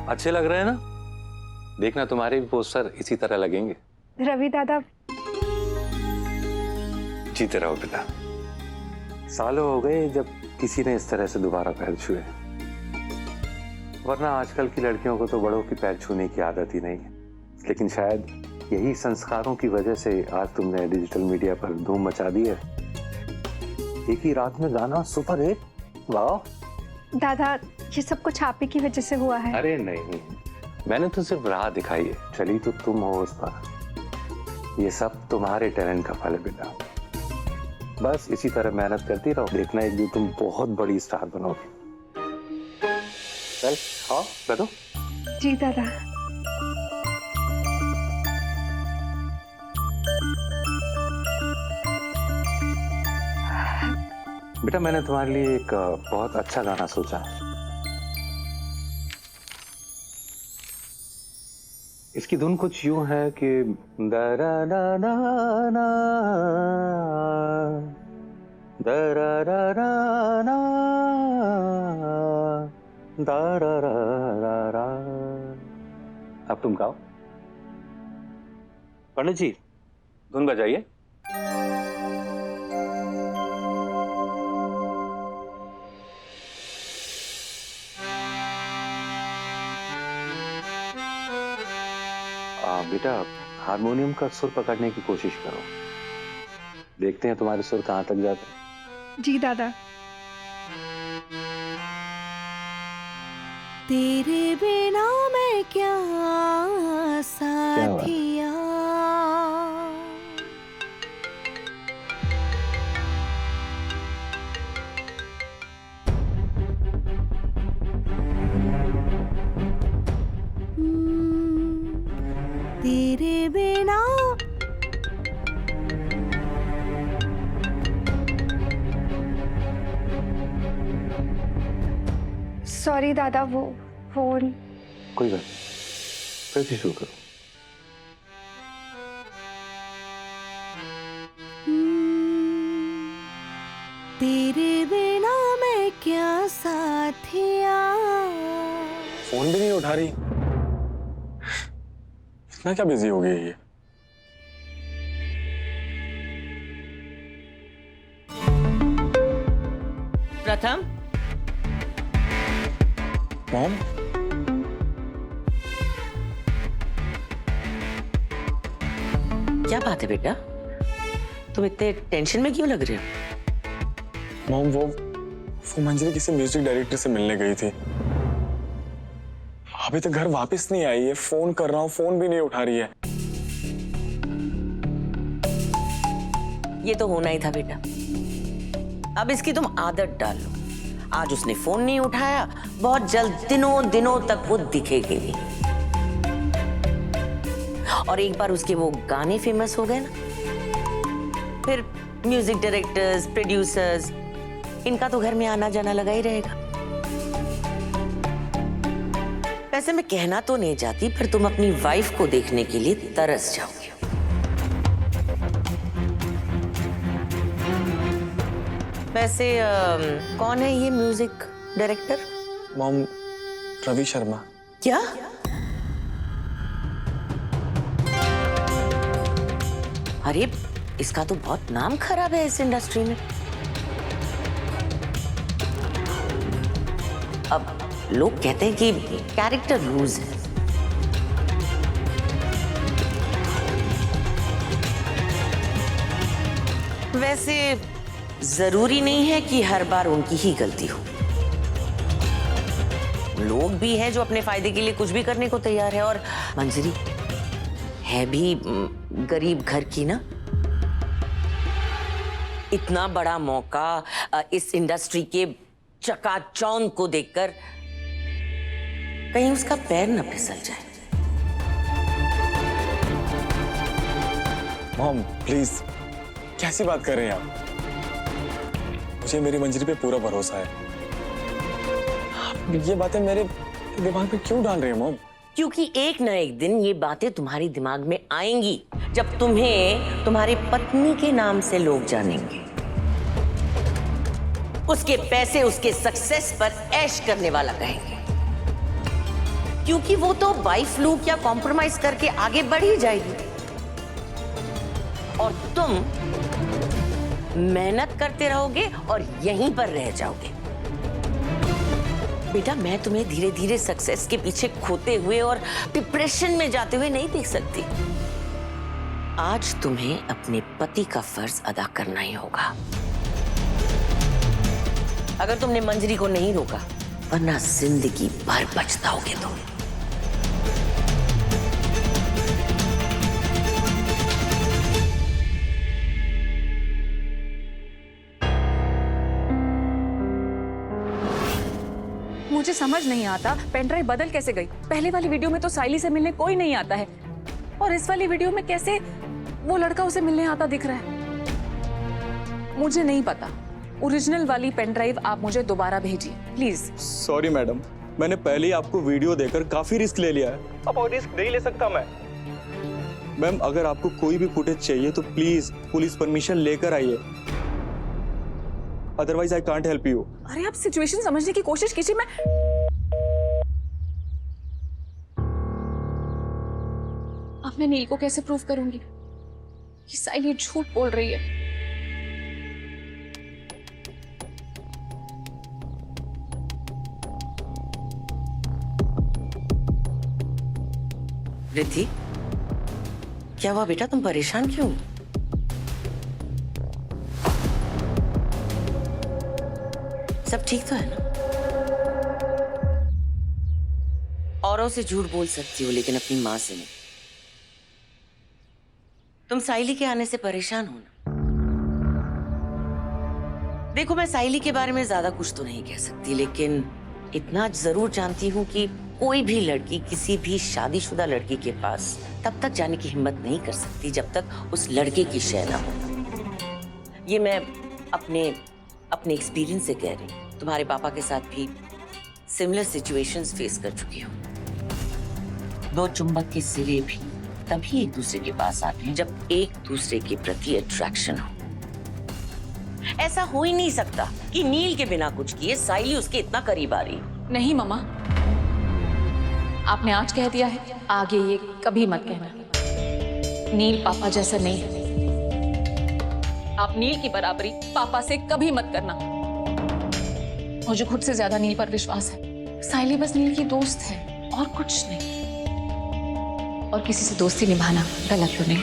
अच्छे लग रहे हैं ना? देखना तुम्हारे भी पोस्टर इसी तरह लगेंगे। रवि दादा। जीते रहो बेटा। सालों हो गए जब किसी ने इस तरह से दोबारा पैर छुए, वरना आजकल की लड़कियों को तो बड़ों की पैर छूने की आदत ही नहीं है। लेकिन शायद यही संस्कारों की वजह से आज तुमने डिजिटल मीडिया पर धूम मचा दी है। एक ही रात में गाना सुपर हिट। वाह दादा, ये सब कुछ आप ही की वजह से हुआ है। अरे नहीं, मैंने तो सिर्फ राह दिखाई है, चली तो तुम हो उस पर। ये सब तुम्हारे टैलेंट का फल है बेटा। बस इसी तरह मेहनत करती रहो, देखना एक दिन तुम बहुत बड़ी स्टार बनोगे। चल आओ बैठो। जी दादा। बेटा मैंने तुम्हारे लिए एक बहुत अच्छा गाना सोचा है। इसकी धुन कुछ यूं है कि दरा ना ना ना दरा रा रा ना दरा रा रा रा। अब तुम गाओ। पंडित जी धुन बजाइए। बेटा हारमोनियम का सुर पकड़ने की कोशिश करो, देखते हैं तुम्हारे सुर कहाँ तक जाते हैं। जी दादा। तेरे बिना मैं क्या साथिया, तेरे बिना सॉरी दादा, वो फोन। कोई बात नहीं, फिर से शुरू करो। तेरे बिना मैं क्या साथिया। फोन भी नहीं उठा रही, इतना क्या बिजी हो गई है ये? प्रथम। मॉम, क्या बात है बेटा, तुम इतने टेंशन में क्यों लग रहे हो? मॉम वो मंजरी किसी म्यूजिक डायरेक्टर से मिलने गई थी, अभी तक घर वापस नहीं आई है। फोन कर रहा हूँ, फोन भी नहीं उठा रही है। ये तो होना ही था बेटा, अब इसकी तुम आदत डाल लो। आज उसने फोन नहीं उठाया, बहुत जल्द दिनों दिनों तक वो दिखेगी नहीं। और एक बार उसके वो गाने फेमस हो गए ना, फिर म्यूजिक डायरेक्टर्स, प्रोड्यूसर्स, इनका तो घर में आना जाना लगा ही रहेगा। वैसे मैं कहना तो नहीं चाहती, पर तुम अपनी वाइफ को देखने के लिए तरस जाओगे। वैसे कौन है ये music director? Mom Ravi Sharma. क्या? अरे इसका तो बहुत नाम खराब है इस इंडस्ट्री में। अब लोग कहते हैं कि कैरेक्टर लूज है। वैसे जरूरी नहीं है कि हर बार उनकी ही गलती हो। लोग भी हैं जो अपने फायदे के लिए कुछ भी करने को तैयार है, और मंजरी है भी गरीब घर की ना। इतना बड़ा मौका इस इंडस्ट्री के चकाचौंध को देखकर कहीं उसका पैर न फिसल जाए। मॉम प्लीज, कैसी बात कर रहे हैं आप? मुझे मेरी मंजरी पे पूरा भरोसा है। आप ये बातें मेरे दिमाग पे क्यों डाल रहे हैं मॉम? क्योंकि एक न एक दिन ये बातें तुम्हारे दिमाग में आएंगी, जब तुम्हें तुम्हारी पत्नी के नाम से लोग जानेंगे, उसके पैसे, उसके सक्सेस पर ऐश करने वाला कहेंगे। क्योंकि वो तो वाइफ लूप या कॉम्प्रोमाइज करके आगे बढ़ ही जाएगी और तुम मेहनत करते रहोगे और यहीं पर रह जाओगे। बेटा, मैं तुम्हें धीरे धीरे सक्सेस के पीछे खोते हुए और डिप्रेशन में जाते हुए नहीं देख सकती। आज तुम्हें अपने पति का फर्ज अदा करना ही होगा। अगर तुमने मंजरी को नहीं रोका, वरना जिंदगी भर पछताओगे तुम। मुझे समझ नहीं आता पेन ड्राइव बदल कैसे गई। पहले वाली वीडियो में तो साइली से मिलने कोई नहीं आता है और इस वाली वीडियो में कैसे वो लड़का उसे मिलने आता दिख रहा है। मुझे नहीं पता। ओरिजिनल वाली पेन ड्राइव आप मुझे दोबारा भेजिए प्लीज। सॉरी मैडम, मैंने पहले ही आपको वीडियो देकर काफी रिस्क ले लिया है, अब और रिस्क नहीं ले सकता मैं। मैम, अगर आपको कोई भी फुटेज चाहिए तो प्लीज पुलिस परमिशन लेकर आइए, otherwise I can't help you. अरे आप सिचुएशन समझने की कोशिश कीजिए। अब मैं नील को कैसे प्रूव करूंगी कि साइली झूठ बोल रही है। रिद्धि, क्या हुआ बेटा, तुम परेशान क्यों? सब ठीक तो है ना? औरों से झूठ बोल सकती हो लेकिन अपनी माँ से नहीं। तुम साइली के आने से परेशान हो ना? देखो, मैं साइली के बारे में ज्यादा कुछ तो नहीं कह सकती, लेकिन इतना जरूर जानती हूँ कि कोई भी लड़की किसी भी शादीशुदा लड़की के पास तब तक जाने की हिम्मत नहीं कर सकती जब तक उस लड़के की शय ना हो। ये मैं अपने एक्सपीरियंस से कह रही हूँ। तुम्हारे पापा के साथ भी सिमिलर सिचुएशंस फेस कर चुकी हूँ। दो चुंबक के सिरे भी तभी एक दूसरे के पास आते हैं जब एक दूसरे के प्रति अट्रैक्शन हो। ऐसा हो ही नहीं सकता कि नील के बिना कुछ किए साइली उसके इतना करीब आ रही। नहीं मम्मा, आपने आज कह दिया है, आगे ये कभी मत कहना। नील पापा जैसा नहीं है। आप नील की बराबरी पापा से कभी मत करना। मुझे खुद से ज्यादा नील पर विश्वास है। साइली बस नील की दोस्त है और कुछ नहीं। और किसी से दोस्ती निभाना गलत तो नहीं।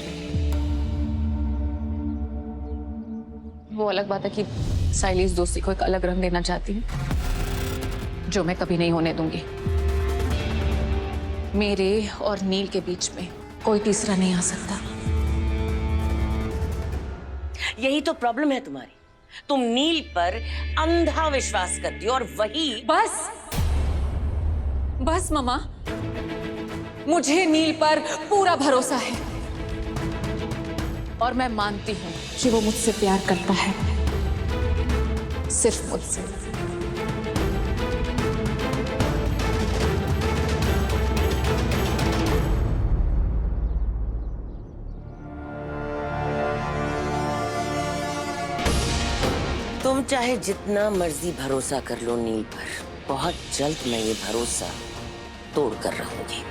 वो अलग बात है कि साइली इस दोस्ती को एक अलग रंग देना चाहती है, जो मैं कभी नहीं होने दूंगी। मेरे और नील के बीच में कोई तीसरा नहीं आ सकता। यही तो प्रॉब्लम है तुम्हारी। तुम नील पर अंधा विश्वास करती हो और वही। बस मम्मा, मुझे नील पर पूरा भरोसा है और मैं मानती हूँ कि वो मुझसे प्यार करता है, सिर्फ मुझसे। तुम चाहे जितना मर्जी भरोसा कर लो नील पर, बहुत जल्द मैं ये भरोसा तोड़ कर रहूंगी।